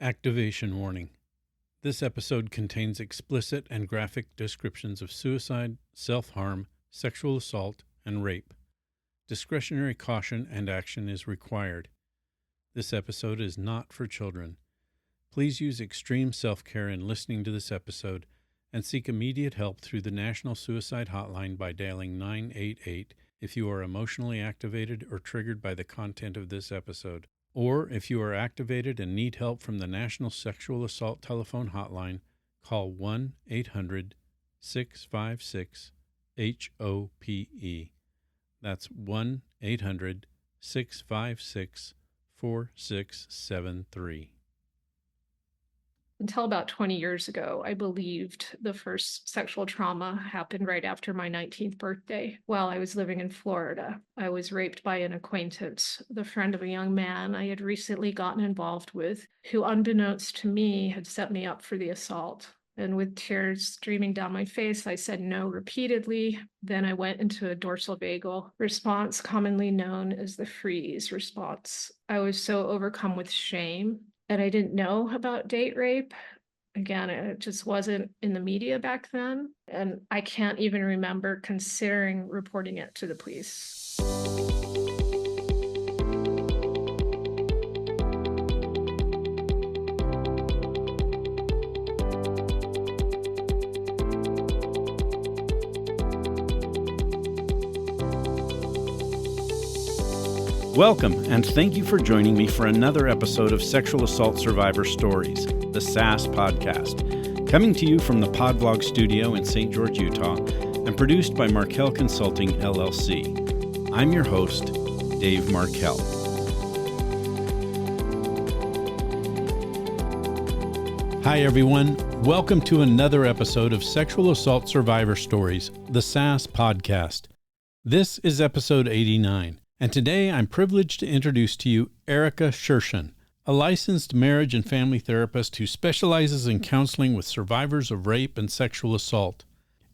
Activation warning. This episode contains explicit and graphic descriptions of suicide, self-harm, sexual assault, and rape. Discretionary caution and action is required. This episode is not for children. Please use extreme self-care in listening to this episode and seek immediate help through the National Suicide Hotline by dialing 988 if you are emotionally activated or triggered by the content of this episode. Or if you are activated and need help from the National Sexual Assault Telephone Hotline, call 1-800-656-HOPE. That's 1-800-656-4673. Until about 20 years ago, I believed the first sexual trauma happened right after my 19th birthday while I was living in Florida. I was raped by an acquaintance, the friend of a young man I had recently gotten involved with, who, unbeknownst to me, had set me up for the assault. And with tears streaming down my face, I said no repeatedly. Then I went into a dorsal vagal response, commonly known as the freeze response. I was so overcome with shame. And I didn't know about date rape. Again, it just wasn't in the media back then. And I can't even remember considering reporting it to the police. Welcome, and thank you for joining me for another episode of Sexual Assault Survivor Stories, the SAS podcast, coming to you from the Podvlog studio in St. George, Utah, and produced by Markel Consulting, LLC. I'm your host, Dave Markel. Hi, everyone. Welcome to another episode of Sexual Assault Survivor Stories, the SAS podcast. This is episode 89. And today I'm privileged to introduce to you Erika Shershun, a licensed marriage and family therapist who specializes in counseling with survivors of rape and sexual assault.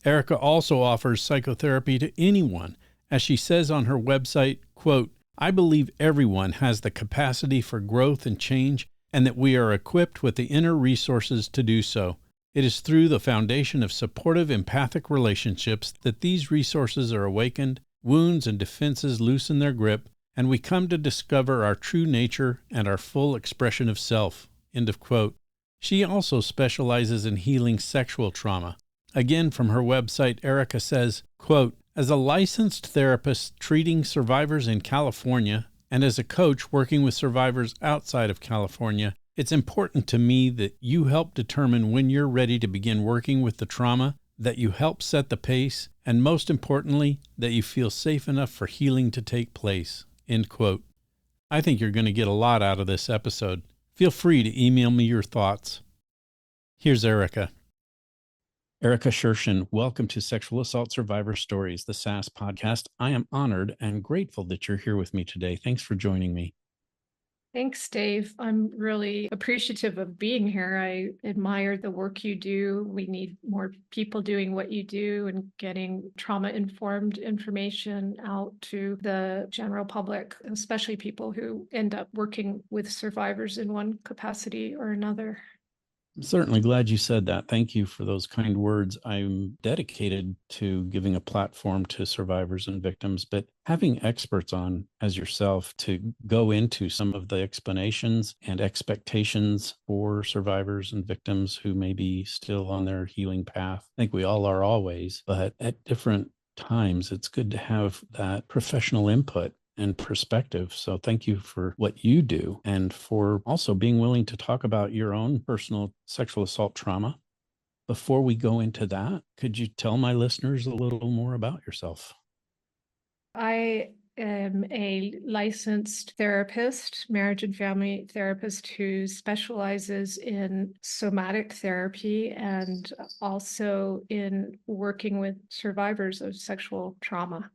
Erika also offers psychotherapy to anyone, as she says on her website, quote, "I believe everyone has the capacity for growth and change, and that we are equipped with the inner resources to do so. It is through the foundation of supportive, empathic relationships that these resources are awakened, wounds and defenses loosen their grip, and we come to discover our true nature and our full expression of self." End of quote. She also specializes in healing sexual trauma. Again, from her website, Erika says, quote, "As a licensed therapist treating survivors in California and as a coach working with survivors outside of California, it's important to me that you help determine when you're ready to begin working with the trauma, that you help set the pace, and most importantly, that you feel safe enough for healing to take place." End quote. I think you're going to get a lot out of this episode. Feel free to email me your thoughts. Here's Erika. Erika Shershun, welcome to Sexual Assault Survivor Stories, the SAS podcast. I am honored and grateful that you're here with me today. Thanks for joining me. Thanks, Dave. I'm really appreciative of being here. I admire the work you do. We need more people doing what you do and getting trauma-informed information out to the general public, especially people who end up working with survivors in one capacity or another. I'm certainly glad you said that. Thank you for those kind words. I'm dedicated to giving a platform to survivors and victims, but having experts on as yourself to go into some of the explanations and expectations for survivors and victims who may be still on their healing path. I think we all are always, but at different times, it's good to have that professional input and perspective. So thank you for what you do and for also being willing to talk about your own personal sexual assault trauma. Before we go into that, could you tell my listeners a little more about yourself? I am a licensed therapist, marriage and family therapist who specializes in somatic therapy and also in working with survivors of sexual trauma.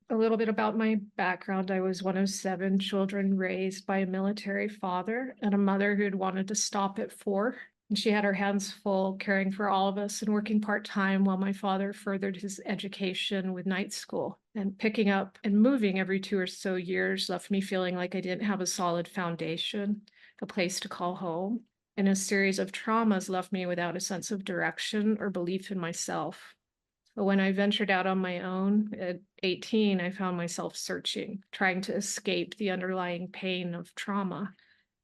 A little bit about my background. I was one of 7 children raised by a military father and a mother who'd wanted to stop at 4. And she had her hands full caring for all of us and working part-time while my father furthered his education with night school. And picking up and moving every 2 or so years left me feeling like I didn't have a solid foundation. a place to call home. And a series of traumas left me without a sense of direction or belief in myself. But when I ventured out on my own at 18, I found myself searching, trying to escape the underlying pain of trauma,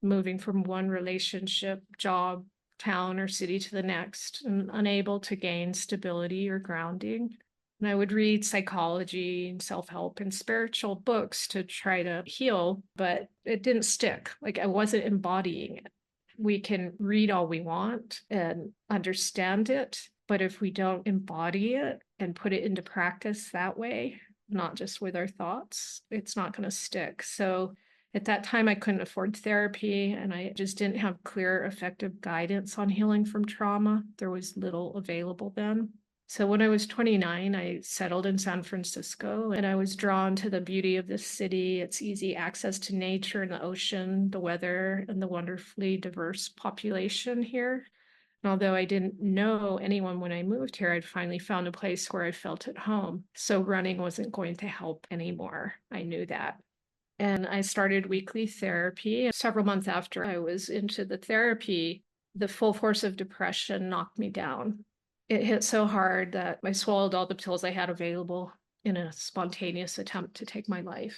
moving from one relationship, job, town, or city to the next, and unable to gain stability or grounding. And I would read psychology and self-help and spiritual books to try to heal, but it didn't stick. Like I wasn't embodying it. We can read all we want and understand it, but if we don't embody it and put it into practice that way, not just with our thoughts, it's not going to stick. So at that time, I couldn't afford therapy and I just didn't have clear, effective guidance on healing from trauma. There was little available then. So when I was 29, I settled in San Francisco and I was drawn to the beauty of this city, its easy access to nature and the ocean, the weather, and the wonderfully diverse population here. And although I didn't know anyone when I moved here, I'd finally found a place where I felt at home. So running wasn't going to help anymore. I knew that. And I started weekly therapy. Several months after I was into the therapy, the full force of depression knocked me down. It hit so hard that I swallowed all the pills I had available in a spontaneous attempt to take my life.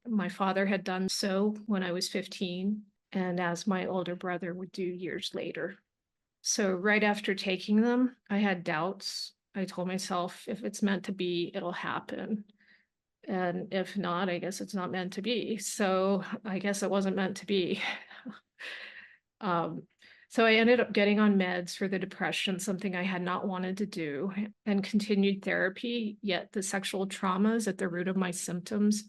My father had done so when I was 15, and as my older brother would do years later. So right after taking them, I had doubts. I told myself, if it's meant to be, it'll happen. And if not, I guess it's not meant to be. So I guess it wasn't meant to be. um, so I ended up getting on meds for the depression, something I had not wanted to do, and continued therapy, yet the sexual traumas at the root of my symptoms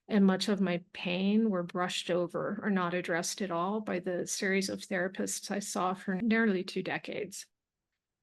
and much of my pain were brushed over or not addressed at all by the series of therapists I saw for nearly 2 decades.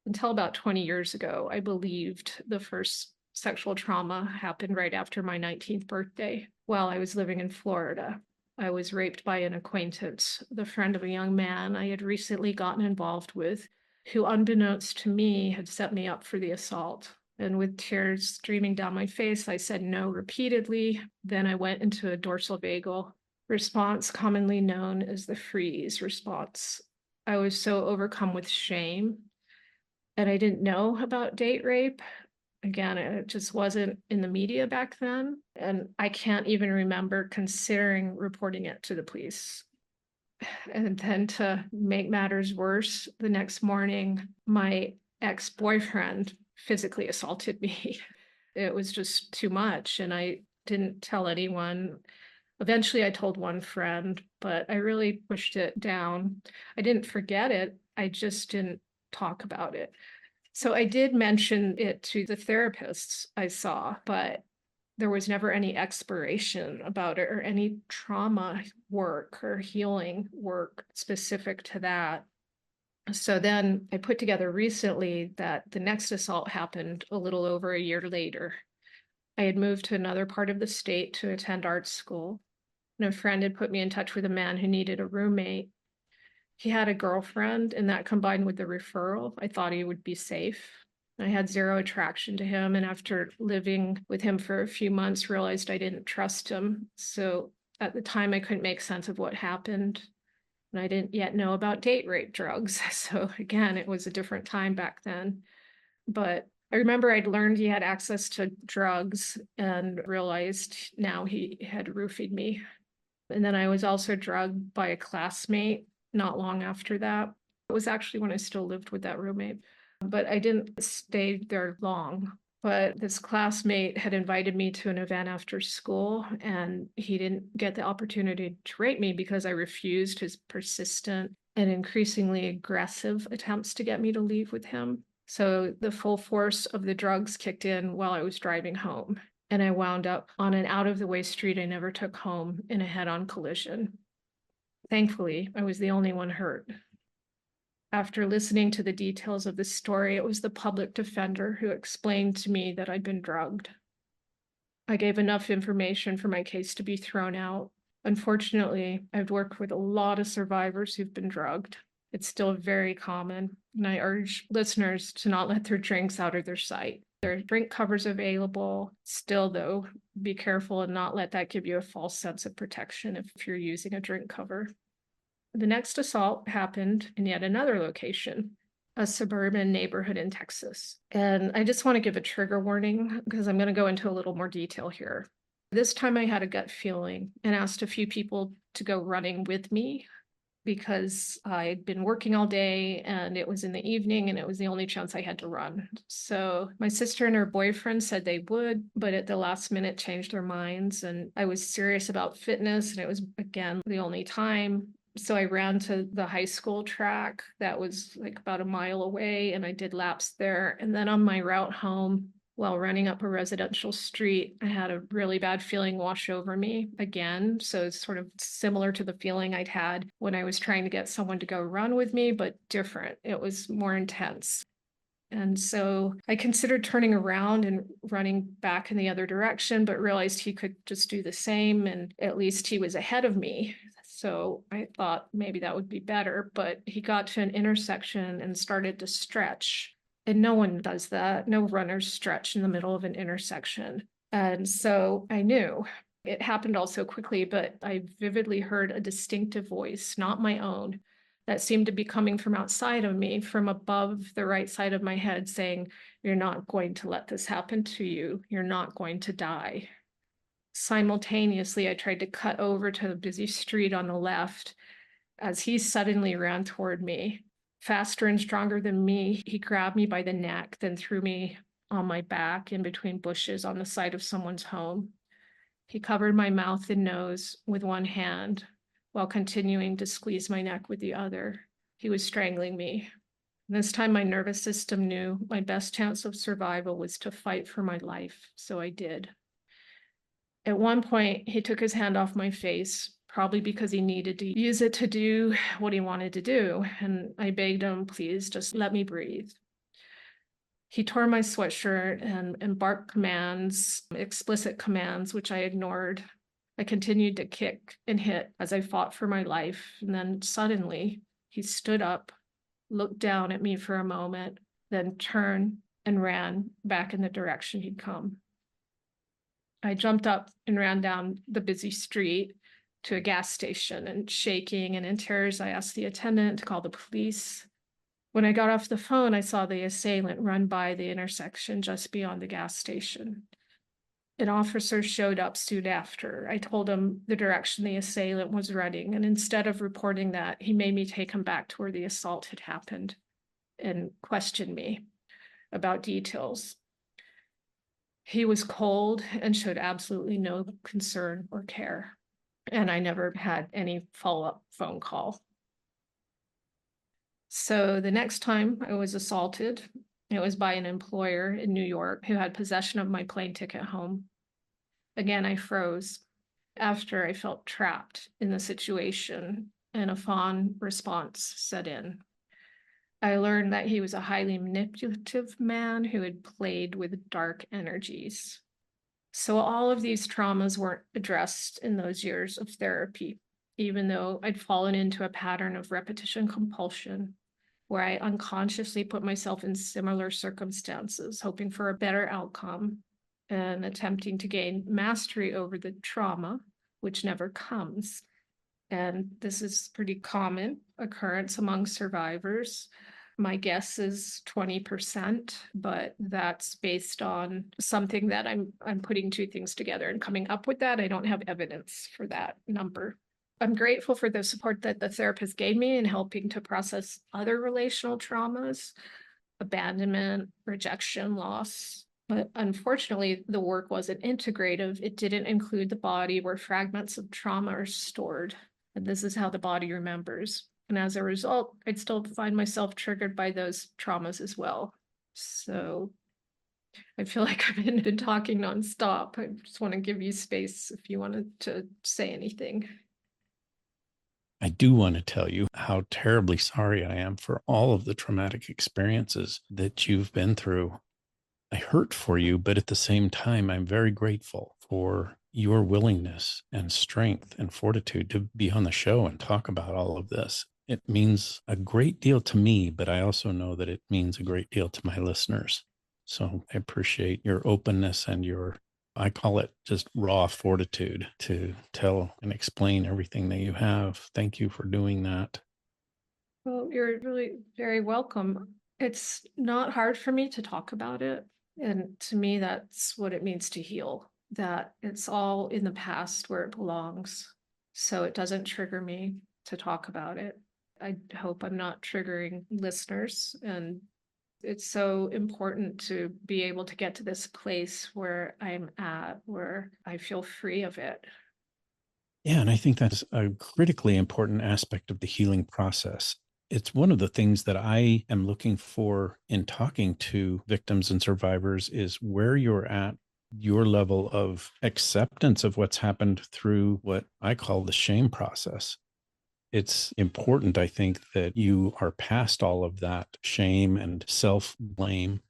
Until about 20 years ago, I believed the first sexual trauma happened right after my 19th birthday while I was living in Florida. I was raped by an acquaintance, the friend of a young man I had recently gotten involved with, who, unbeknownst to me, had set me up for the assault. And with tears streaming down my face, I said no repeatedly. Then I went into a dorsal vagal response, commonly known as the freeze response. I was so overcome with shame, and I didn't know about date rape. Again, it just wasn't in the media back then. And I can't even remember considering reporting it to the police. And then to make matters worse, the next morning, my ex-boyfriend physically assaulted me. It was just too much. And I didn't tell anyone. Eventually, I told one friend, but I really pushed it down. I didn't forget it. I just didn't talk about it. So I did mention it to the therapists I saw, but there was never any exploration about it or any trauma work or healing work specific to that. So then I put together recently that the next assault happened a little over a year later. I had moved to another part of the state to attend art school, and a friend had put me in touch with a man who needed a roommate. He had a girlfriend, and that combined with the referral, I thought he would be safe. I had zero attraction to him, and after living with him for a few months, realized I didn't trust him. So at the time, I couldn't make sense of what happened, and I didn't yet know about date rape drugs. So again, it was a different time back then. But I remember I'd learned he had access to drugs and realized now he had roofied me. And then I was also drugged by a classmate not long after that. It was actually when I still lived with that roommate, but I didn't stay there long. But this classmate had invited me to an event after school, and he didn't get the opportunity to rape me because I refused his persistent and increasingly aggressive attempts to get me to leave with him. So the full force of the drugs kicked in while I was driving home, and I wound up on an out-of-the-way street I never took home in a head-on collision. Thankfully, I was the only one hurt. After listening to the details of the story, it was the public defender who explained to me that I'd been drugged. I gave enough information for my case to be thrown out. Unfortunately, I've worked with a lot of survivors who've been drugged. It's still very common, and I urge listeners to not let their drinks out of their sight. There are drink covers available. Still, though, be careful and not let that give you a false sense of protection if you're using a drink cover. The next assault happened in yet another location, a suburban neighborhood in Texas. And I just want to give a trigger warning because I'm going to go into a little more detail here. This time I had a gut feeling and asked a few people to go running with me because I'd been working all day and it was in the evening and it was the only chance I had to run. So my sister and her boyfriend said they would, but at the last minute changed their minds. And I was serious about fitness and it was, again, the only time. So I ran to the high school track that was like about a mile away and I did laps there. And then on my route home, while running up a residential street, I had a really bad feeling wash over me again. So it's sort of similar to the feeling I'd had when I was trying to get someone to go run with me, but different. It was more intense. And so I considered turning around and running back in the other direction, but realized he could just do the same. And at least he was ahead of me. So I thought maybe that would be better. But he got to an intersection and started to stretch. And no one does that. No runners stretch in the middle of an intersection. And so I knew it happened all so quickly, but I vividly heard a distinctive voice, not my own, that seemed to be coming from outside of me, from above the right side of my head, saying, "You're not going to let this happen to you. You're not going to die." Simultaneously, I tried to cut over to the busy street on the left as he suddenly ran toward me. Faster and stronger than me, he grabbed me by the neck, then threw me on my back in between bushes on the side of someone's home. He covered my mouth and nose with one hand while continuing to squeeze my neck with the other. He was strangling me. This time, my nervous system knew my best chance of survival was to fight for my life, so I did. At one point, he took his hand off my face, probably because he needed to use it to do what he wanted to do. And I begged him, "Please just let me breathe." He tore my sweatshirt and barked commands, explicit commands, which I ignored. I continued to kick and hit as I fought for my life. And then suddenly he stood up, looked down at me for a moment, then turned and ran back in the direction he'd come. I jumped up and ran down the busy street to a gas station, and shaking and in tears, I asked the attendant to call the police. When I got off the phone, I saw the assailant run by the intersection just beyond the gas station. An officer showed up soon after. I told him the direction the assailant was running, and instead of reporting that, he made me take him back to where the assault had happened and questioned me about details. He was cold and showed absolutely no concern or care. And I never had any follow-up phone call. So the next time I was assaulted, it was by an employer in New York who had possession of my plane ticket home. Again, I froze after I felt trapped in the situation and a fawn response set in. I learned that he was a highly manipulative man who had played with dark energies. So all of these traumas weren't addressed in those years of therapy, even though I'd fallen into a pattern of repetition compulsion, where I unconsciously put myself in similar circumstances, hoping for a better outcome and attempting to gain mastery over the trauma, which never comes. And this is pretty common occurrence among survivors. My guess is 20%, but that's based on something that I'm putting two things together and coming up with that. I don't have evidence for that number. I'm grateful for the support that the therapist gave me in helping to process other relational traumas, abandonment, rejection, loss. But unfortunately, the work wasn't integrative. It didn't include the body where fragments of trauma are stored. And this is how the body remembers. And as a result, I'd still find myself triggered by those traumas as well. So I feel like I've been talking nonstop. I just want to give you space if you wanted to say anything. I do want to tell you how terribly sorry I am for all of the traumatic experiences that you've been through. I hurt for you, but at the same time, I'm very grateful for your willingness and strength and fortitude to be on the show and talk about all of this. It means a great deal to me, but I also know that it means a great deal to my listeners. So I appreciate your openness and your I call it just raw fortitude to tell and explain everything that you have. Thank you for doing that. Well, you're really very welcome. It's not hard for me to talk about it. And to me, that's what it means to heal, that it's all in the past where it belongs. So it doesn't trigger me to talk about it. I hope I'm not triggering listeners. And it's so important to be able to get to this place where I'm at, where I feel free of it. Yeah, and I think that's a critically important aspect of the healing process. It's one of the things that I am looking for in talking to victims and survivors is where you're at, your level of acceptance of what's happened through what I call the shame process. It's important, I think, that you are past all of that shame and self blame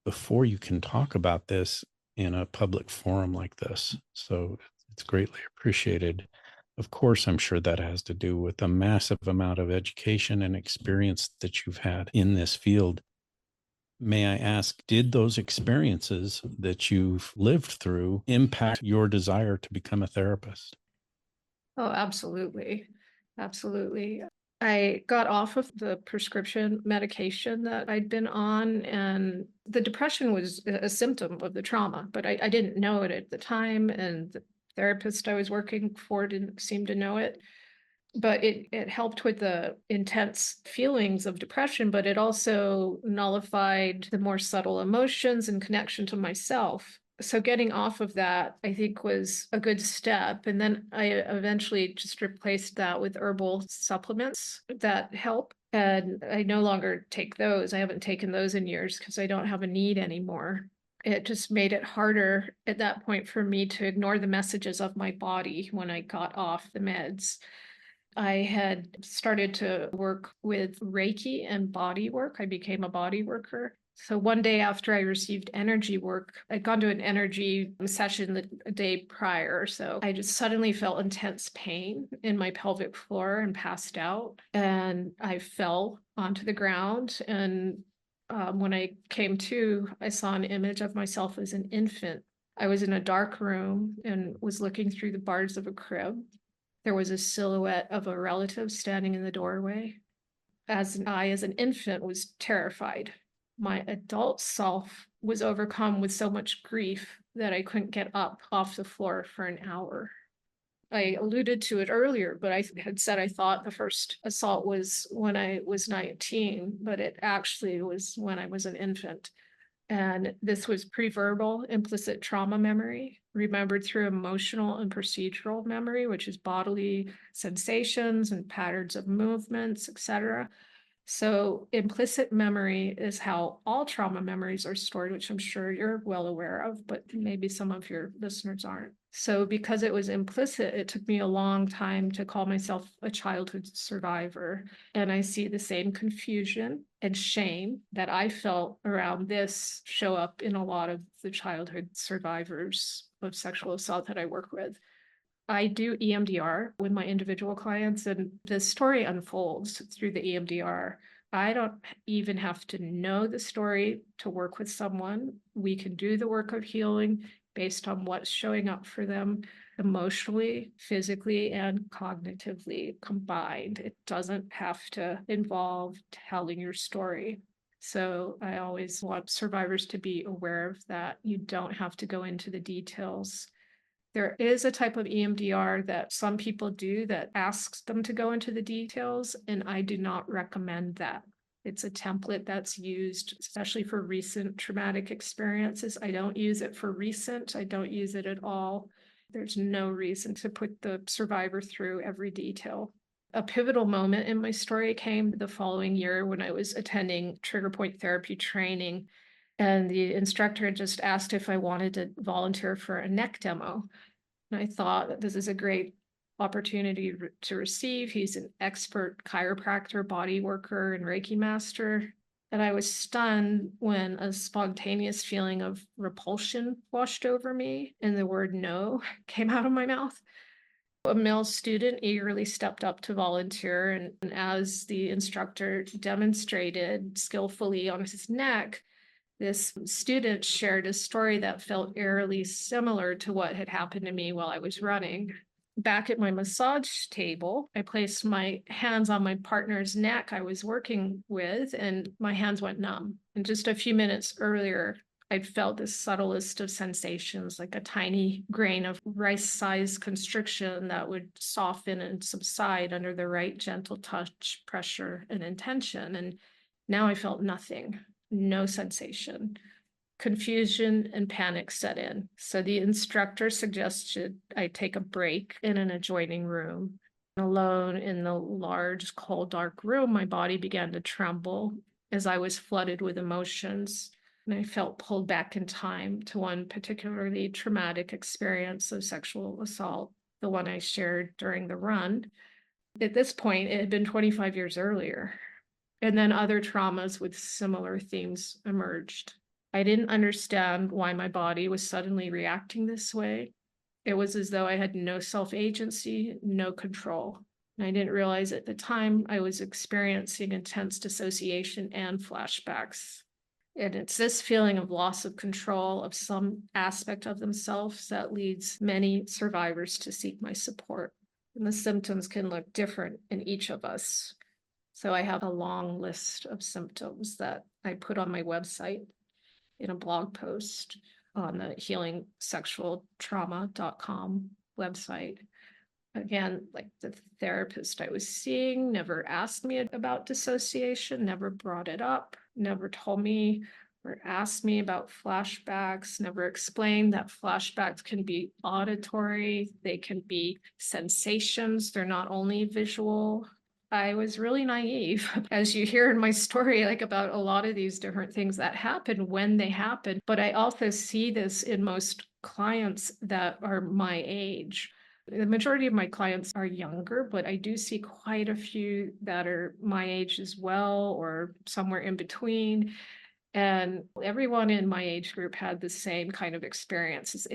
before you can talk about this in a public forum like this. So it's greatly appreciated. Of course, I'm sure that has to do with a massive amount of education and experience that you've had in this field. May I ask, did those experiences that you've lived through impact your desire to become a therapist? Oh, absolutely. Absolutely. I got off of the prescription medication that I'd been on, and the depression was a symptom of the trauma, but I didn't know it at the time. And the therapist I was working for didn't seem to know it. But it helped with the intense feelings of depression, but it also nullified the more subtle emotions and connection to myself. So getting off of that, I think, was a good step. And then I eventually just replaced that with herbal supplements that help. And I no longer take those. I haven't taken those in years because I don't have a need anymore. It just made it harder at that point for me to ignore the messages of my body when I got off the meds. I had started to work with Reiki and body work. I became a body worker. So one day after I received energy work, I'd gone to an energy session the day prior. So I just suddenly felt intense pain in my pelvic floor and passed out. And I fell onto the ground. And when I came to, I saw an image of myself as an infant. I was in a dark room and was looking through the bars of a crib. There was a silhouette of a relative standing in the doorway. As an infant, was terrified. My adult self was overcome with so much grief that I couldn't get up off the floor for an hour. I alluded to it earlier, but I had said I thought the first assault was when I was 19, but it actually was when I was an infant. And this was pre-verbal implicit trauma memory, remembered through emotional and procedural memory, which is bodily sensations and patterns of movements, etc. So implicit memory is how all trauma memories are stored, which I'm sure you're well aware of, but maybe some of your listeners aren't. So because it was implicit, it took me a long time to call myself a childhood survivor. And I see the same confusion and shame that I felt around this show up in a lot of the childhood survivors of sexual assault that I work with. I do EMDR with my individual clients, and the story unfolds through the EMDR. I don't even have to know the story to work with someone. We can do the work of healing based on what's showing up for them emotionally, physically, and cognitively combined. It doesn't have to involve telling your story. So I always want survivors to be aware of that. You don't have to go into the details. There is a type of EMDR that some people do that asks them to go into the details, and I do not recommend that. It's a template that's used, especially for recent traumatic experiences. I don't use it for recent, I don't use it at all. There's no reason to put the survivor through every detail. A pivotal moment in my story came the following year when I was attending trigger point therapy training, and the instructor had just asked if I wanted to volunteer for a neck demo. And I thought that this is a great opportunity to receive. He's an expert chiropractor, body worker, and Reiki master. And I was stunned when a spontaneous feeling of repulsion washed over me and the word no came out of my mouth. A male student eagerly stepped up to volunteer, and as the instructor demonstrated skillfully on his neck, This student shared a story that felt eerily similar to what had happened to me while I was running. Back at my massage table, I placed my hands on my partner's neck I was working with, and my hands went numb. And just a few minutes earlier, I'd felt the subtlest of sensations, like a tiny grain of rice-sized constriction that would soften and subside under the right gentle touch, pressure, and intention. And now I felt nothing, no sensation. Confusion and panic set in. So the instructor suggested I take a break in an adjoining room. Alone in the large, cold, dark room, my body began to tremble as I was flooded with emotions. And I felt pulled back in time to one particularly traumatic experience of sexual assault, the one I shared during the run. At this point, it had been 25 years earlier. And then other traumas with similar themes emerged. I didn't understand why my body was suddenly reacting this way. It was as though I had no self-agency, no control. And I didn't realize at the time I was experiencing intense dissociation and flashbacks. And it's this feeling of loss of control of some aspect of themselves that leads many survivors to seek my support. And the symptoms can look different in each of us. So I have a long list of symptoms that I put on my website in a blog post on the healingsexualtrauma.com website. Again, like the therapist I was seeing never asked me about dissociation, never brought it up, never told me or asked me about flashbacks, never explained that flashbacks can be auditory, they can be sensations, they're not only visual. I was really naive, as you hear in my story, like about a lot of these different things that happen when they happen. But I also see this in most clients that are my age. The majority of my clients are younger, but I do see quite a few that are my age as well, or somewhere in between. And everyone in my age group had the same kind of experiences.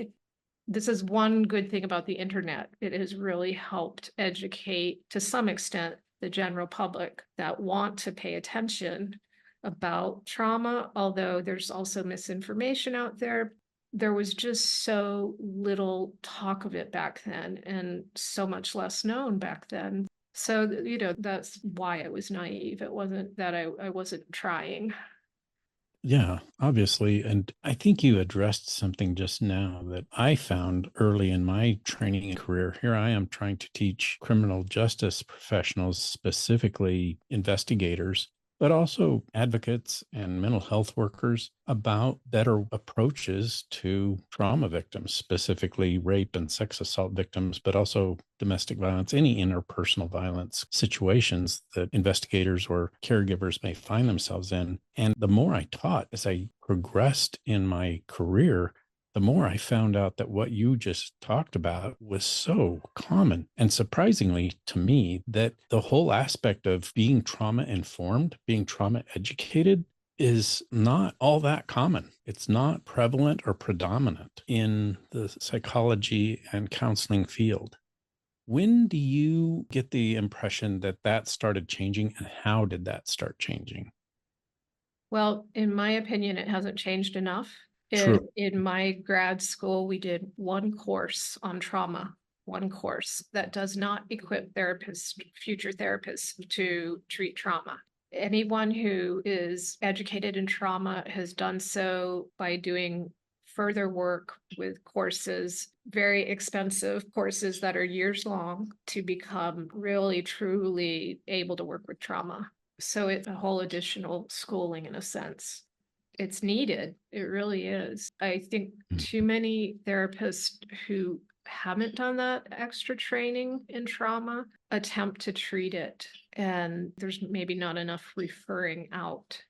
This is one good thing about the internet. It has really helped educate to some extent the general public that want to pay attention about trauma, although there's also misinformation out there. There was just so little talk of it back then and so much less known back then. So, that's why I was naive. It wasn't that I wasn't trying. Yeah, obviously. And I think you addressed something just now that I found early in my training and career. Here I am trying to teach criminal justice professionals, specifically investigators, but also advocates and mental health workers about better approaches to trauma victims, specifically rape and sex assault victims, but also domestic violence, any interpersonal violence situations that investigators or caregivers may find themselves in. And the more I taught as I progressed in my career, the more I found out that what you just talked about was so common. And surprisingly to me, that the whole aspect of being trauma informed, being trauma educated, is not all that common. It's not prevalent or predominant in the psychology and counseling field. When do you get the impression that that started changing, and how did that start changing? Well, in my opinion, it hasn't changed enough. True. In my grad school, we did one course on trauma, one course that does not equip therapists, future therapists, to treat trauma. Anyone who is educated in trauma has done so by doing further work with courses, very expensive courses that are years long, to become really, truly able to work with trauma. So it's a whole additional schooling in a sense. It's needed. It really is. I think too many therapists who haven't done that extra training in trauma attempt to treat it, and there's maybe not enough referring out.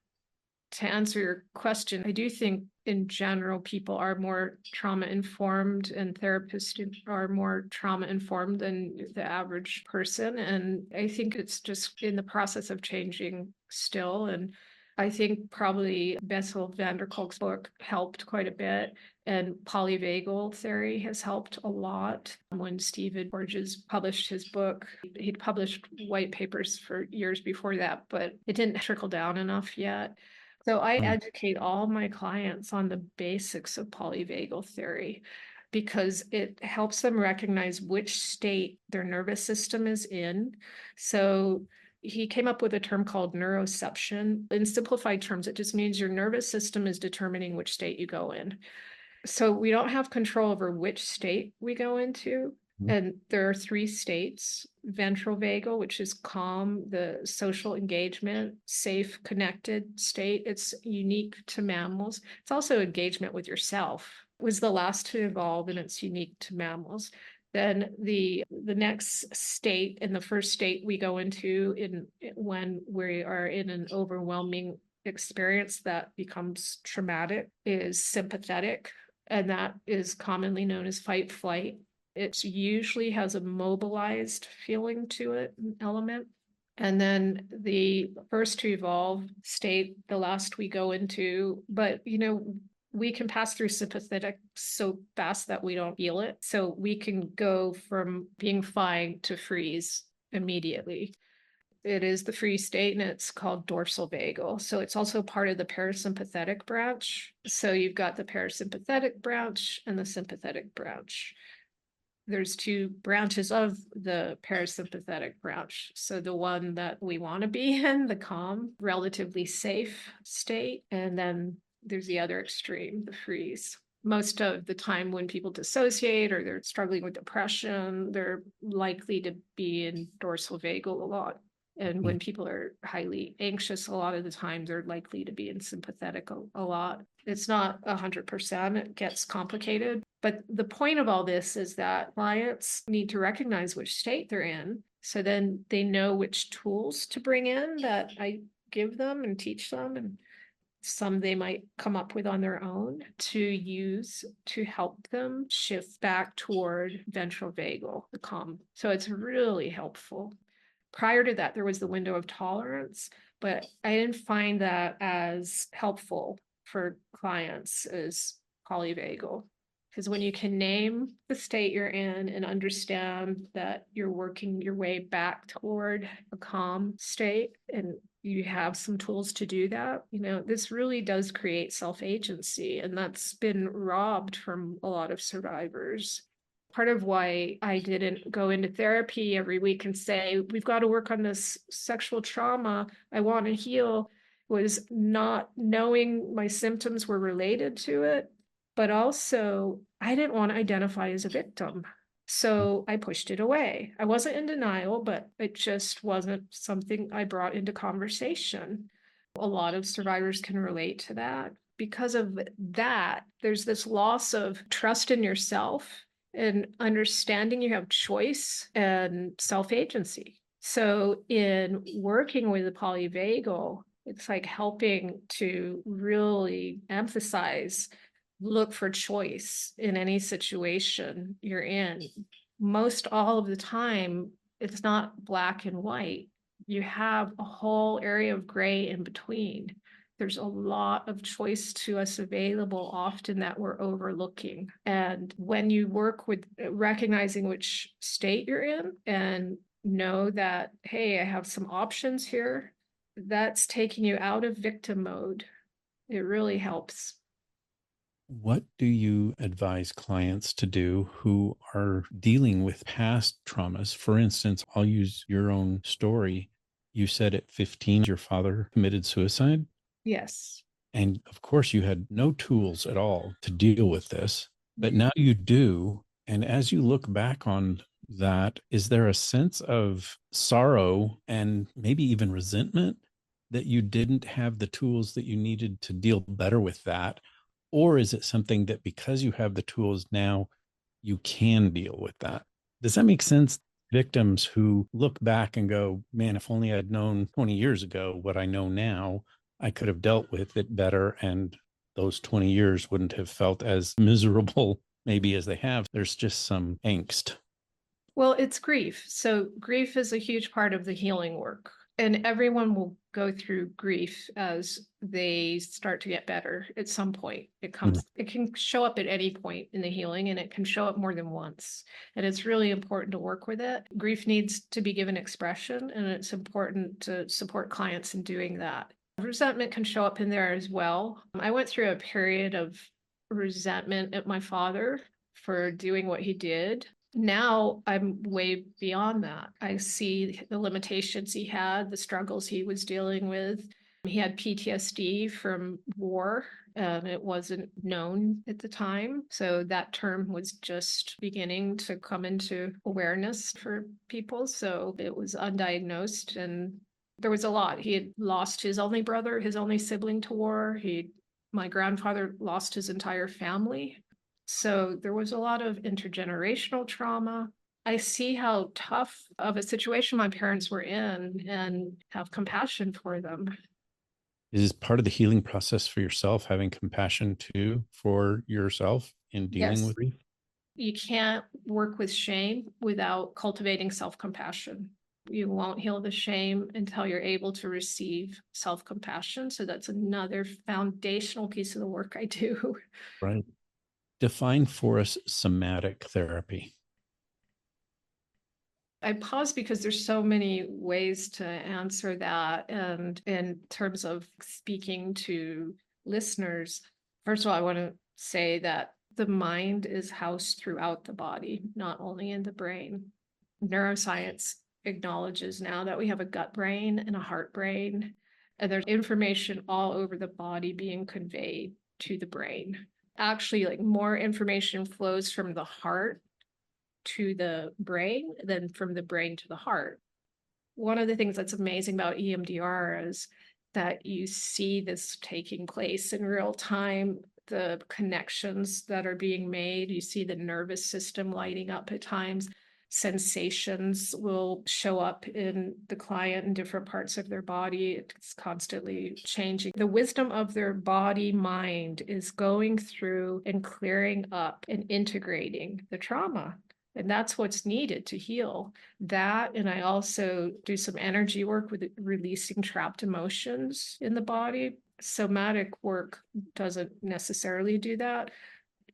To answer your question, I do think in general people are more trauma informed and therapists are more trauma informed than the average person. And I think it's just in the process of changing still. And I think probably Bessel van der Kolk's book helped quite a bit. And polyvagal theory has helped a lot. When Stephen Porges published his book, he'd published white papers for years before that, but it didn't trickle down enough yet. So I Mm. educate all my clients on the basics of polyvagal theory because it helps them recognize which state their nervous system is in. So he came up with a term called neuroception. In simplified terms, it just means your nervous system is determining which state you go in. So we don't have control over which state we go into. Mhm. And there are three states: ventral vagal, which is calm, the social engagement, safe, connected state. It's unique to mammals. It's also engagement with yourself. It was the last to evolve, and it's unique to mammals. Then the next state, and the first state we go into in when we are in an overwhelming experience that becomes traumatic, is sympathetic, and that is commonly known as fight flight. It usually has a mobilized feeling to it, an element. And then the first to evolve state, the last we go into, but we can pass through sympathetic so fast that we don't feel it. So we can go from being fine to freeze immediately. It is the free state, and it's called dorsal vagal. So it's also part of the parasympathetic branch. So you've got the parasympathetic branch and the sympathetic branch. There's two branches of the parasympathetic branch. So the one that we want to be in, the calm, relatively safe state. And then there's the other extreme, the freeze. Most of the time when people dissociate or they're struggling with depression, they're likely to be in dorsal vagal a lot. And when people are highly anxious, a lot of the time they're likely to be in sympathetic a lot. It's not 100%, it gets complicated. But the point of all this is that clients need to recognize which state they're in. So then they know which tools to bring in that I give them and teach them. And some they might come up with on their own to use to help them shift back toward ventral vagal, the calm. So it's really helpful. Prior to that, there was the window of tolerance, but I didn't find that as helpful for clients as polyvagal. Because when you can name the state you're in and understand that you're working your way back toward a calm state, and you have some tools to do that, this really does create self-agency. And that's been robbed from a lot of survivors. Part of why I didn't go into therapy every week and say, we've got to work on this sexual trauma, I want to heal, was not knowing my symptoms were related to it, but also I didn't want to identify as a victim. So I pushed it away. I wasn't in denial, but it just wasn't something I brought into conversation. A lot of survivors can relate to that. Because of that, there's this loss of trust in yourself and understanding you have choice and self-agency. So in working with the polyvagal, it's like helping to really emphasize, look for choice in any situation you're in. Most all of the time, it's not black and white. You have a whole area of gray in between. There's a lot of choice to us available often that we're overlooking. And when you work with recognizing which state you're in and know that, hey, I have some options here, that's taking you out of victim mode. It really helps. What do you advise clients to do who are dealing with past traumas? For instance, I'll use your own story. You said at 15, your father committed suicide. Yes. And of course, you had no tools at all to deal with this, but Mhm. now you do. And as you look back on that, is there a sense of sorrow and maybe even resentment that you didn't have the tools that you needed to deal better with that? Or is it something that because you have the tools now, you can deal with that? Does that make sense? Victims who look back and go, man, if only I'd known 20 years ago what I know now, I could have dealt with it better. And those 20 years wouldn't have felt as miserable, maybe as they have. There's just some angst. Well, it's grief. So grief is a huge part of the healing work. And everyone will go through grief as they start to get better at some point. Mhm. It can show up at any point in the healing, and it can show up more than once. And it's really important to work with it. Grief needs to be given expression, and it's important to support clients in doing that. Resentment can show up in there as well. I went through a period of resentment at my father for doing what he did. Now I'm way beyond that. I see the limitations he had, the struggles he was dealing with. He had PTSD from war, and it wasn't known at the time. So that term was just beginning to come into awareness for people. So it was undiagnosed, and there was a lot. He had lost his only brother, his only sibling to war. My grandfather lost his entire family. So there was a lot of intergenerational trauma. I see how tough of a situation my parents were in and have compassion for them. Is this part of the healing process for yourself, having compassion too for yourself in dealing Yes, with grief? you can't work with shame without cultivating self-compassion. You won't heal the shame until you're able to receive self-compassion. So that's another foundational piece of the work I do. Right. Define for us somatic therapy. I pause because there's so many ways to answer that. And in terms of speaking to listeners, first of all, I want to say that the mind is housed throughout the body, not only in the brain. Neuroscience acknowledges now that we have a gut brain and a heart brain, and there's information all over the body being conveyed to the brain. Actually, like more information flows from the heart to the brain than from the brain to the heart. One of the things that's amazing about EMDR is that you see this taking place in real time, the connections that are being made. You see the nervous system lighting up at times. Sensations will show up in the client in different parts of their body. It's constantly changing. The wisdom of their body mind is going through and clearing up and integrating the trauma. And that's what's needed to heal that. And I also do some energy work with releasing trapped emotions in the body. Somatic work doesn't necessarily do that.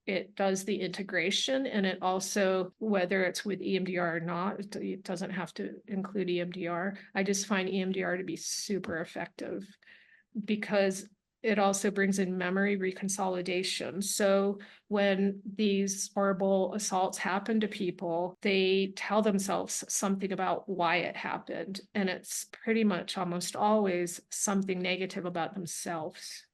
It does the integration, and it also, whether it's with EMDR or not, it doesn't have to include EMDR. I just find EMDR to be super effective because it also brings in memory reconsolidation. So when these horrible assaults happen to people, they tell themselves something about why it happened. And it's pretty much almost always something negative about themselves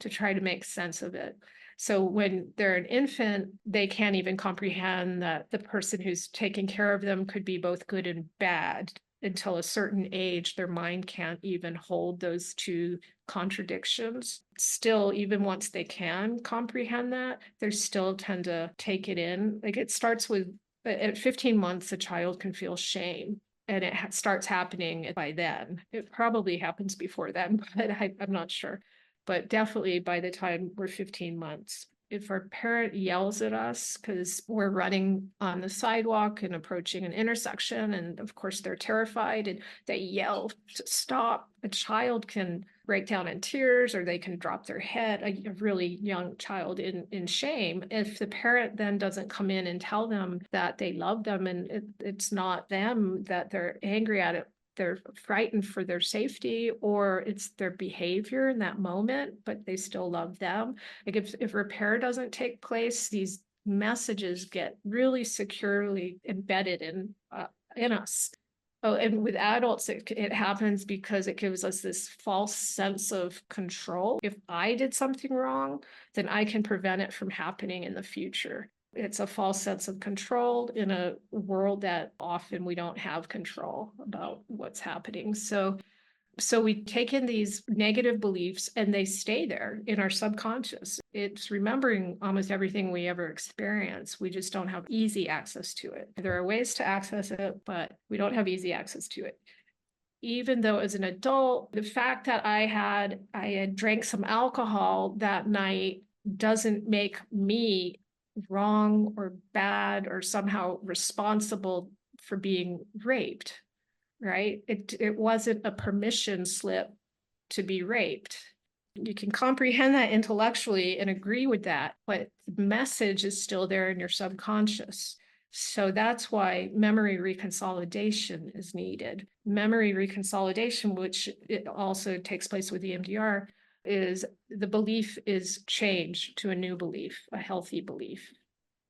to try to make sense of it. So when they're an infant, they can't even comprehend that the person who's taking care of them could be both good and bad. Until a certain age, their mind can't even hold those two contradictions. Still, even once they can comprehend that, they still tend to take it in. Like it starts with, at 15 months, a child can feel shame. And it starts happening by then. It probably happens before then, but I'm not sure. But definitely by the time we're 15 months. If our parent yells at us because we're running on the sidewalk and approaching an intersection, and of course they're terrified and they yell to stop, a child can break down in tears or they can drop their head, a really young child in shame. If the parent then doesn't come in and tell them that they love them and it's not them that they're angry at it, they're frightened for their safety, or it's their behavior in that moment, but they still love them. Like if repair doesn't take place, these messages get really securely embedded in us. Oh, and with adults, it happens because it gives us this false sense of control. If I did something wrong, then I can prevent it from happening in the future. It's a false sense of control in a world that often we don't have control about what's happening. So we take in these negative beliefs and they stay there in our subconscious. It's remembering almost everything we ever experience. We just don't have easy access to it. There are ways to access it, but we don't have easy access to it. Even though as an adult, the fact that I had drank some alcohol that night doesn't make me wrong or bad or somehow responsible for being raped, right? It wasn't a permission slip to be raped. You can comprehend that intellectually and agree with that, but the message is still there in your subconscious. So that's why memory reconsolidation is needed. Memory reconsolidation, which it also takes place with EMDR, is the belief is changed to a new belief, a healthy belief.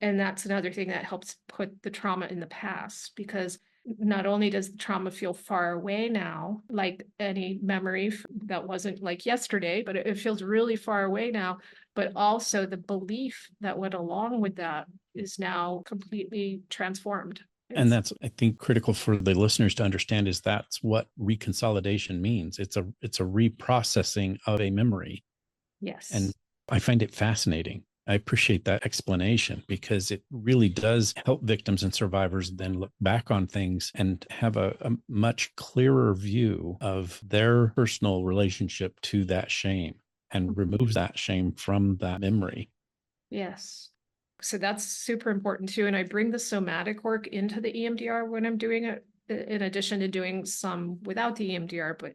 And that's another thing that helps put the trauma in the past, because not only does the trauma feel far away now, like any memory that wasn't like yesterday, but it feels really far away now, but also the belief that went along with that is now completely transformed. And that's, I think, critical for the listeners to understand is that's what reconsolidation means. It's a reprocessing of a memory. And Yes. I find it fascinating. I appreciate that explanation because it really does help victims and survivors then look back on things and have a much clearer view of their personal relationship to that shame and removes that shame from that memory. Yes. So that's super important too. And I bring the somatic work into the EMDR when I'm doing it, in addition to doing some without the EMDR. But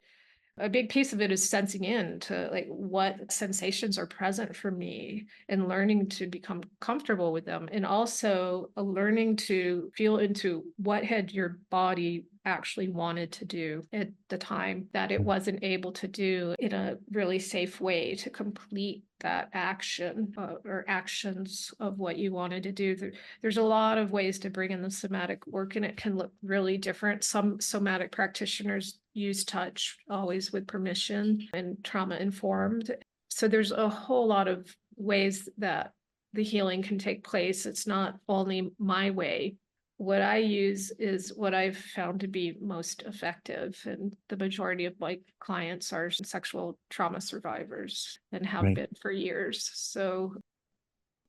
a big piece of it is sensing in to like what sensations are present for me and learning to become comfortable with them. And also learning to feel into what had your body actually wanted to do at the time that it wasn't able to do in a really safe way to complete that action or actions of what you wanted to do. There's a lot of ways to bring in the somatic work, and it can look really different. Some somatic practitioners use touch, always with permission and trauma informed. So there's a whole lot of ways that the healing can take place. It's not only my way. What I use is what I've found to be most effective. And the majority of my clients are sexual trauma survivors and have Right. been for years. So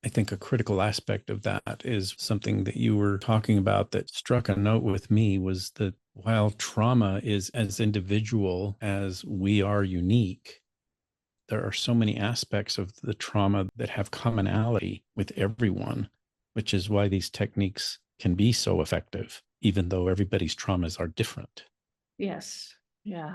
I think a critical aspect of that is something that you were talking about that struck a note with me was that while trauma is as individual as we are unique, there are so many aspects of the trauma that have commonality with everyone, which is why these techniques can be so effective, even though everybody's traumas are different. yes, yeah.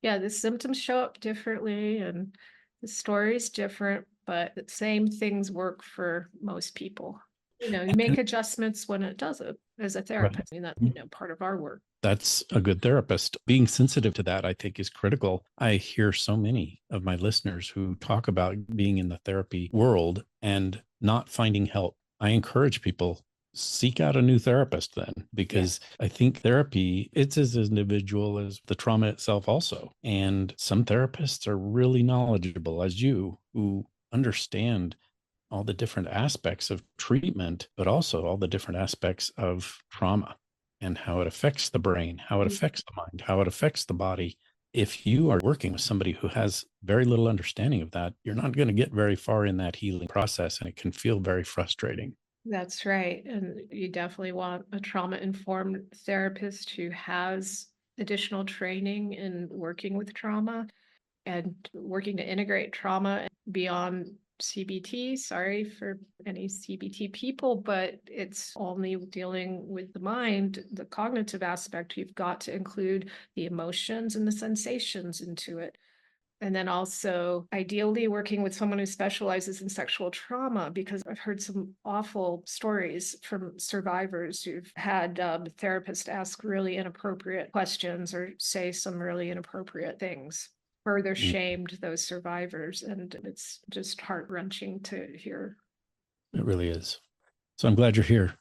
Yeah, the symptoms show up differently and the story's different, but the same things work for most people. You make And, adjustments when it doesn't as a right. therapist. I mean, that, part of our work. That's a good therapist. Being sensitive to that, I think, is critical. I hear so many of my listeners who talk about being in the therapy world and not finding help. I encourage people seek out a new therapist then, Yeah, because I think therapy, it's as individual as the trauma itself also. And some therapists are really knowledgeable as you who understand all the different aspects of treatment, but also all the different aspects of trauma and how it affects the brain, how it affects the mind, how it affects the body. If you are working with somebody who has very little understanding of that, you're not going to get very far in that healing process, and it can feel very frustrating. that's right. And you definitely want a trauma-informed therapist who has additional training in working with trauma and working to integrate trauma beyond CBT. Sorry for any CBT people, but it's only dealing with the mind, the cognitive aspect. You've got to include the emotions and the sensations into it. And then also, ideally, working with someone who specializes in sexual trauma, because I've heard some awful stories from survivors who've had therapists ask really inappropriate questions or say some really inappropriate things, further Mm, shamed those survivors. And it's just heart wrenching to hear. it really is. So I'm glad you're here.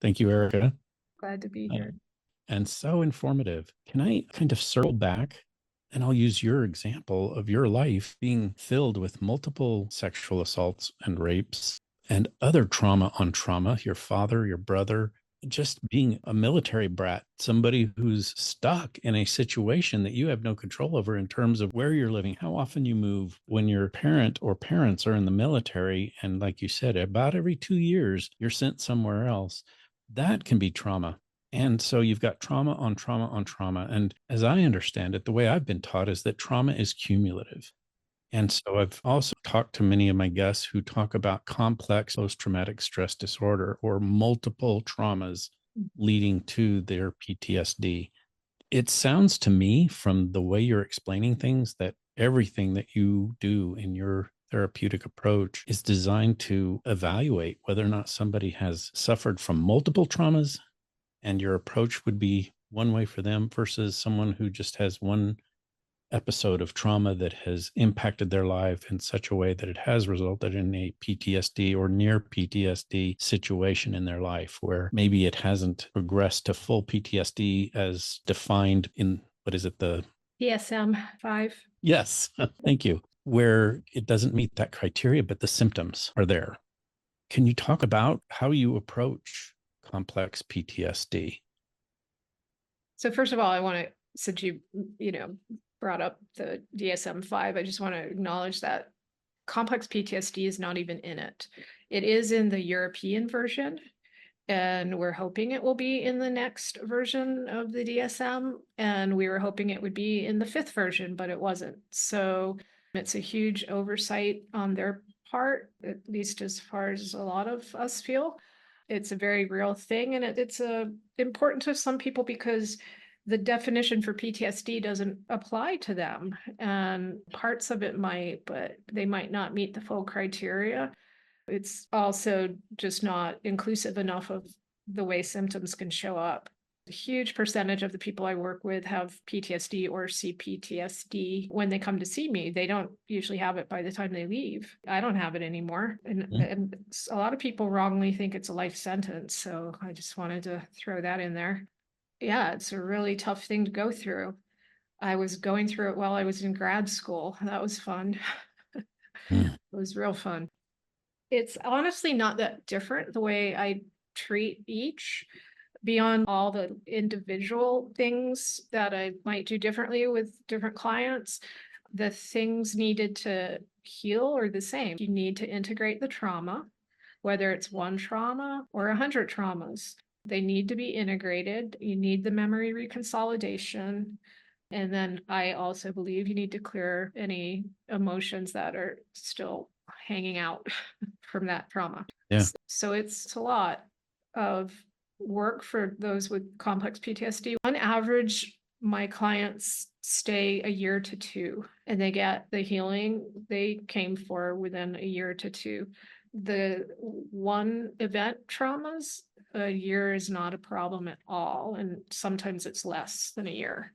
Thank you, Erika. Glad to be here. Um, and so informative. Can I kind of circle back and I'll use your example of your life being filled with multiple sexual assaults and rapes and other trauma on trauma, your father, your brother, just being a military brat, somebody who's stuck in a situation that you have no control over in terms of where you're living, how often you move when your parent or parents are in the military. And like you said, about every 2 years, you're sent somewhere else. That can be trauma. And so you've got trauma on trauma on trauma. And as I understand it, the way I've been taught is that trauma is cumulative. And so I've also talked to many of my guests who talk about complex post traumatic stress disorder or multiple traumas leading to their PTSD. It sounds to me from the way you're explaining things that everything that you do in your therapeutic approach is designed to evaluate whether or not somebody has suffered from multiple traumas, and your approach would be one way for them versus someone who just has one episode of trauma that has impacted their life in such a way that it has resulted in a PTSD or near PTSD situation in their life, where maybe it hasn't progressed to full PTSD as defined in, what is it, the DSM-5. Yes, thank you, where it doesn't meet that criteria, but the symptoms are there. Can you talk about how you approach complex PTSD? So first of all, I want to, since you brought up the DSM-5, I just want to acknowledge that complex PTSD is not even in it. It is in the European version, and we're hoping it will be in the next version of the DSM. And we were hoping it would be in the 5th version, but it wasn't. So it's a huge oversight on their part, at least as far as a lot of us feel. It's a very real thing, and it's important to some people because the definition for PTSD doesn't apply to them. And parts of it might, but they might not meet the full criteria. It's also just not inclusive enough of the way symptoms can show up. A huge percentage of the people I work with have PTSD or CPTSD when they come to see me. They don't usually have it by the time they leave. I don't have it anymore. And a lot of people wrongly think it's a life sentence. So I just wanted to throw that in there. Yeah, it's a really tough thing to go through. I was going through it while I was in grad school. That was fun. Mm. It was real fun. It's honestly not that different the way I treat each, beyond all the individual things that I might do differently with different clients. The things needed to heal are the same. You need to integrate the trauma, whether it's one trauma or 100 traumas. They need to be integrated. You need the memory reconsolidation. And then I also believe you need to clear any emotions that are still hanging out from that trauma. Yeah. So it's a lot of work for those with complex PTSD. On average, my clients stay a year to 2, and they get the healing they came for within a year to 2. The one event traumas, a year is not a problem at all, and sometimes it's less than a year.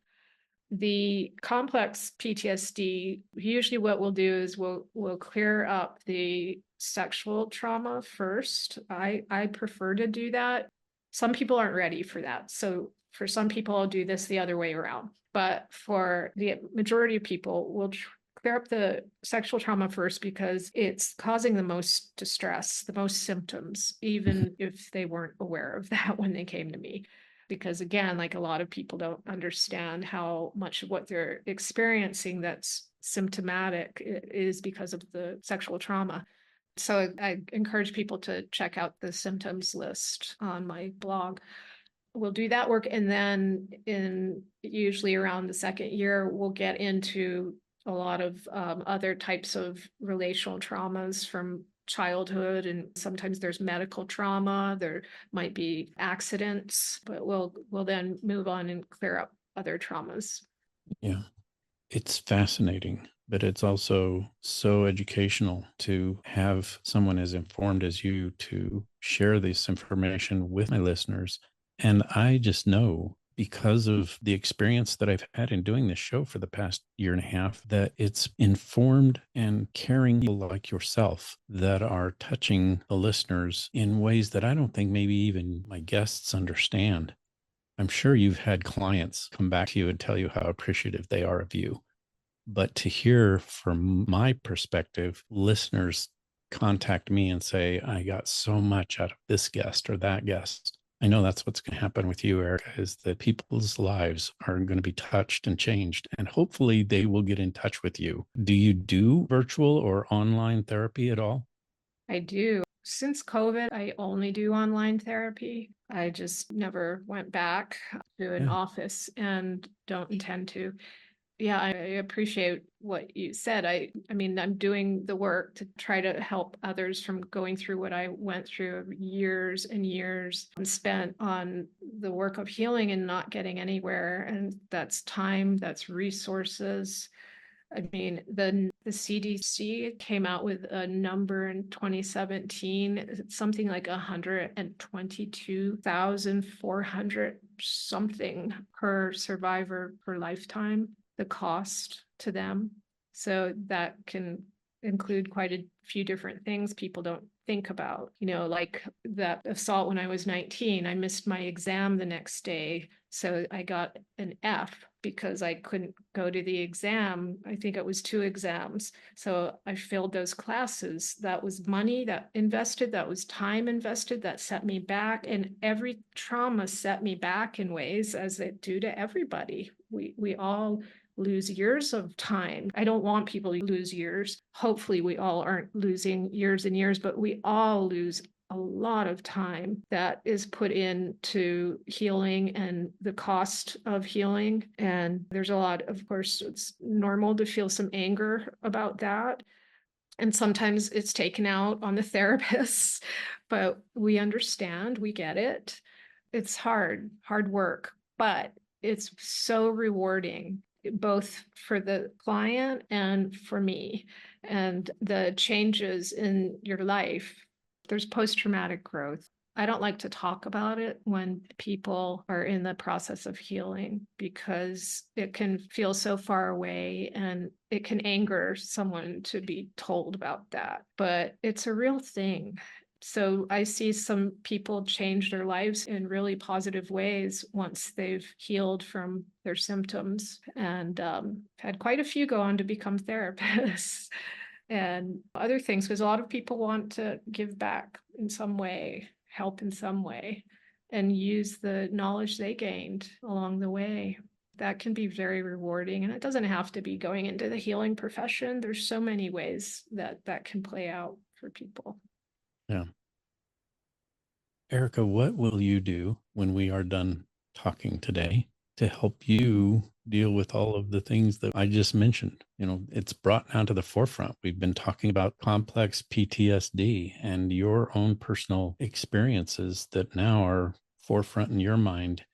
The complex PTSD, usually what we'll do is we'll clear up the sexual trauma first. I prefer to do that. Some people aren't ready for that. So for some people, I'll do this the other way around. But for the majority of people, we'll clear up the sexual trauma first because it's causing the most distress, the most symptoms, even if they weren't aware of that when they came to me. Because again, like a lot of people don't understand how much of what they're experiencing that's symptomatic is because of the sexual trauma. So I encourage people to check out the symptoms list on my blog. We'll do that work. And then usually around the 2nd year, we'll get into a lot of other types of relational traumas from childhood, and sometimes there's medical trauma, there might be accidents, but we'll then move on and clear up other traumas. Yeah. It's fascinating, but it's also so educational to have someone as informed as you to share this information with my listeners. And I just know, because of the experience that I've had in doing this show for the past year and a half, that it's informed and caring people like yourself that are touching the listeners in ways that I don't think maybe even my guests understand. I'm sure you've had clients come back to you and tell you how appreciative they are of you. But to hear from my perspective, listeners contact me and say, I got so much out of this guest or that guest. I know that's what's going to happen with you, Erika, is that people's lives are going to be touched and changed, and hopefully they will get in touch with you. Do you do virtual or online therapy at all? I do. Since COVID, I only do online therapy. I just never went back to an office and don't intend to. Yeah, I appreciate what you said. I mean, I'm doing the work to try to help others from going through what I went through, years and years spent on the work of healing and not getting anywhere. And that's time, that's resources. I mean, the CDC came out with a number in 2017, it's something like 122,400 something per survivor per lifetime, the cost to them. So that can include quite a few different things people don't think about. Like that assault when I was 19, I missed my exam the next day. So I got an F because I couldn't go to the exam. I think it was 2 exams. So I failed those classes. That was money that invested, that was time invested, that set me back. And every trauma set me back in ways as it do to everybody. We all lose years of time. I don't want people to lose years. Hopefully we all aren't losing years and years, but we all lose a lot of time that is put into healing and the cost of healing. And there's a lot, of course, it's normal to feel some anger about that. And sometimes it's taken out on the therapists, but we understand, we get it. It's hard work, but it's so rewarding, both for the client and for me. And the changes in your life, there's post-traumatic growth. I don't like to talk about it when people are in the process of healing because it can feel so far away and it can anger someone to be told about that. But it's a real thing. So I see some people change their lives in really positive ways once they've healed from their symptoms, and had quite a few go on to become therapists and other things, because a lot of people want to give back in some way, help in some way, and use the knowledge they gained along the way. That can be very rewarding. And it doesn't have to be going into the healing profession. There's so many ways that can play out for people. Yeah. Erika, what will you do when we are done talking today to help you deal with all of the things that I just mentioned? It's brought now to the forefront. We've been talking about complex PTSD and your own personal experiences that now are forefront in your mind.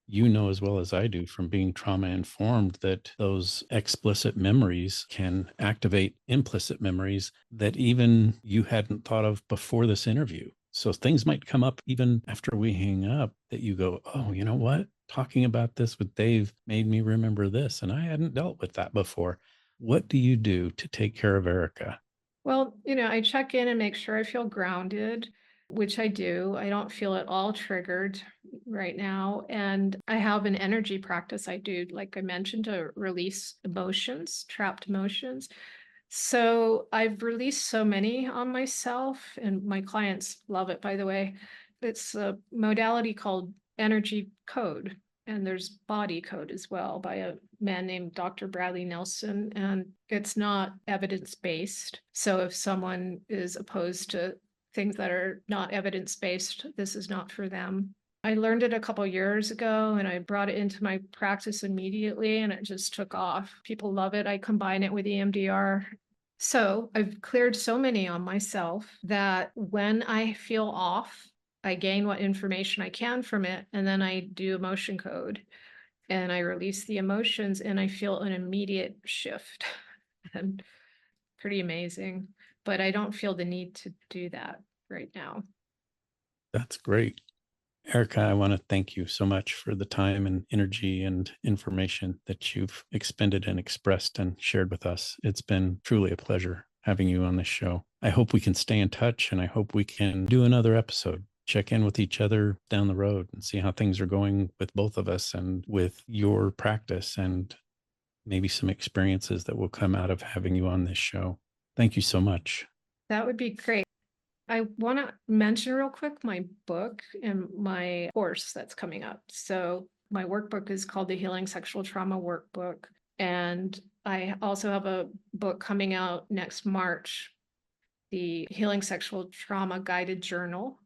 As well as I do from being trauma informed, that those explicit memories can activate implicit memories that even you hadn't thought of before this interview. So things might come up even after we hang up that you go, oh, you know what? Talking about this with Dave made me remember this, and I hadn't dealt with that before. What do you do to take care of Erika? Well, I check in and make sure I feel grounded, which I do. I don't feel at all triggered right now. And I have an energy practice I do, like I mentioned, to release emotions, trapped emotions. So I've released so many on myself, and my clients love it, by the way. It's a modality called energy code. And there's body code as well by a man named Dr. Bradley Nelson. And it's not evidence-based. So if someone is opposed to things that are not evidence-based, this is not for them. I learned it a couple years ago and I brought it into my practice immediately and it just took off. People love it. I combine it with EMDR. So I've cleared so many on myself that when I feel off, I gain what information I can from it, and then I do emotion code and I release the emotions and I feel an immediate shift and pretty amazing. But I don't feel the need to do that right now. That's great. Erika, I want to thank you so much for the time and energy and information that you've expended and expressed and shared with us. It's been truly a pleasure having you on this show. I hope we can stay in touch, and I hope we can do another episode, check in with each other down the road and see how things are going with both of us and with your practice, and maybe some experiences that will come out of having you on this show. Thank you so much. That would be great. I want to mention real quick my book and my course that's coming up. So my workbook is called the Healing Sexual Trauma Workbook. And I also have a book coming out next March, the Healing Sexual Trauma Guided Journal.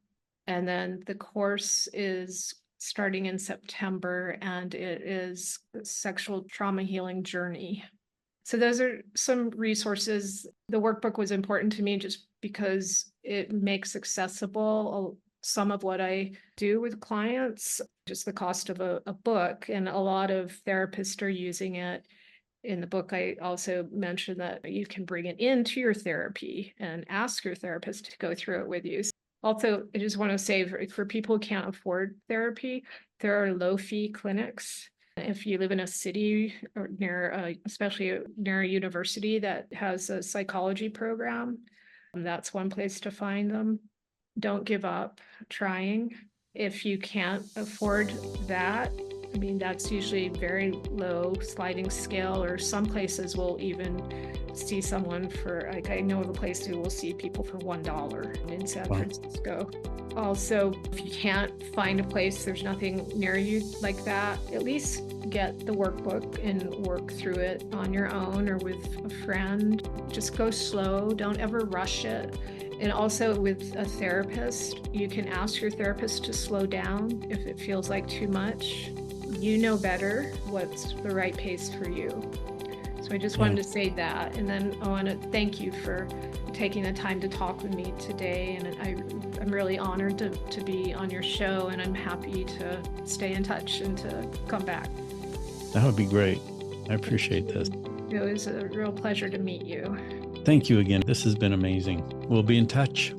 And then the course is starting in September, and it is the Sexual Trauma Healing Journey. So those are some resources. The workbook was important to me just because it makes accessible some of what I do with clients, just the cost of a book. And a lot of therapists are using it. In the book, I also mentioned that you can bring it into your therapy and ask your therapist to go through it with you. Also, I just want to say for people who can't afford therapy, there are low-fee clinics. If you live in a city or near, especially near a university that has a psychology program, that's one place to find them. Don't give up trying. If you can't afford that, I mean, that's usually very low sliding scale, or some places will even see someone for, like, I know of a place who will see people for $1 in San Francisco. Also, if you can't find a place, there's nothing near you like that, at least get the workbook and work through it on your own or with a friend. Just go slow, don't ever rush it. And also with a therapist, you can ask your therapist to slow down if it feels like too much. You know better what's the right pace for you. So I just wanted to say that. And then I want to thank you for taking the time to talk with me today. And I'm really honored to be on your show, and I'm happy to stay in touch and to come back. That would be great. I appreciate this. It was a real pleasure to meet you. Thank you again. This has been amazing. We'll be in touch.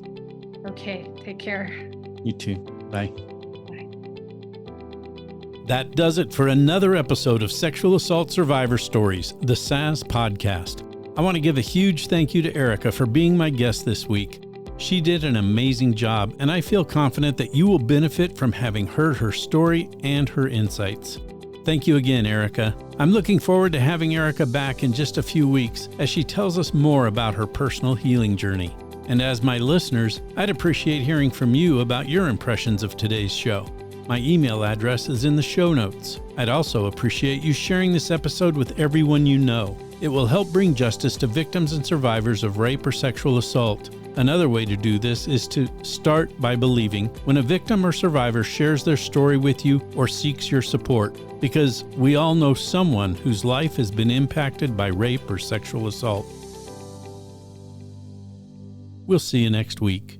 Okay, take care. You too. Bye. That does it for another episode of Sexual Assault Survivor Stories, the SAS podcast. I want to give a huge thank you to Erika for being my guest this week. She did an amazing job, and I feel confident that you will benefit from having heard her story and her insights. Thank you again, Erika. I'm looking forward to having Erika back in just a few weeks as she tells us more about her personal healing journey. And as my listeners, I'd appreciate hearing from you about your impressions of today's show. My email address is in the show notes. I'd also appreciate you sharing this episode with everyone you know. It will help bring justice to victims and survivors of rape or sexual assault. Another way to do this is to start by believing when a victim or survivor shares their story with you or seeks your support, because we all know someone whose life has been impacted by rape or sexual assault. We'll see you next week.